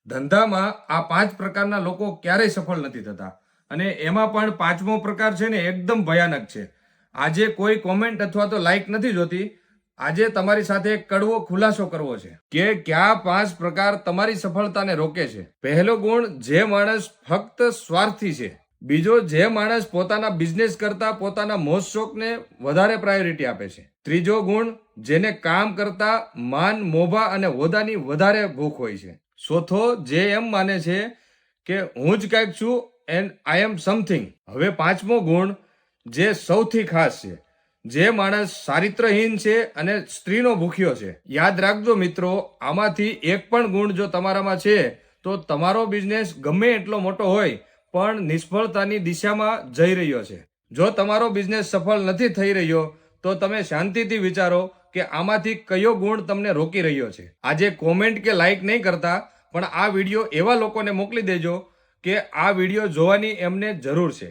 ધંધામાં આ 5 પ્રકારના લોકો ક્યારેય સફળ નથી થતા અને એમાં પણ પાંચમો પ્રકાર છે ને એકદમ ભયાનક છે. આજે કોઈ કોમેન્ટ અથવા તો લાઈક નથી જોતી. આજે તમારી સાથે એક કડવો ખુલાસો કરવો છે કે કયા 5 પ્રકાર તમારી સફળતાને રોકે છે. પહેલો ગુણ, જે માણસ ફક્ત સ્વાર્થી છે. બીજો, જે માણસ પોતાના બિઝનેસ કરતા પોતાના મોજ શોખને વધારે પ્રાયોરિટી આપે છે. ત્રીજો ગુણ, જેને કામ કરતા માન, મોભા અને હોદ્દાની વધારે ભૂખ હોય છે. ચોથો, જે એમ માને છે કે હું જ કંઈક છું એન્ડ આઈ એમ સમથિંગ. હવે પાંચમો ગુણ, જે સૌથી ખાસ છે, જે માણસ ચારિત્રહીન છે અને સ્ત્રીનો ભૂખ્યો છે. યાદ રાખજો મિત્રો, આમાંથી એક પણ ગુણ જો તમારામાં છે તો તમારો બિઝનેસ ગમે એટલો મોટો હોય પણ નિષ્ફળતાની દિશામાં જઈ રહ્યો છે. જો તમારો બિઝનેસ સફળ નથી થઈ રહ્યો તો તમે શાંતિથી વિચારો કે આમાંથી કયો ગુણ તમને રોકી રહ્યો છે. આજે કોમેન્ટ કે લાઈક નહીં કરતા, પણ આ વિડીયો એવા લોકોને મોકલી દેજો કે આ વિડીયો જોવાની એમને જરૂર છે.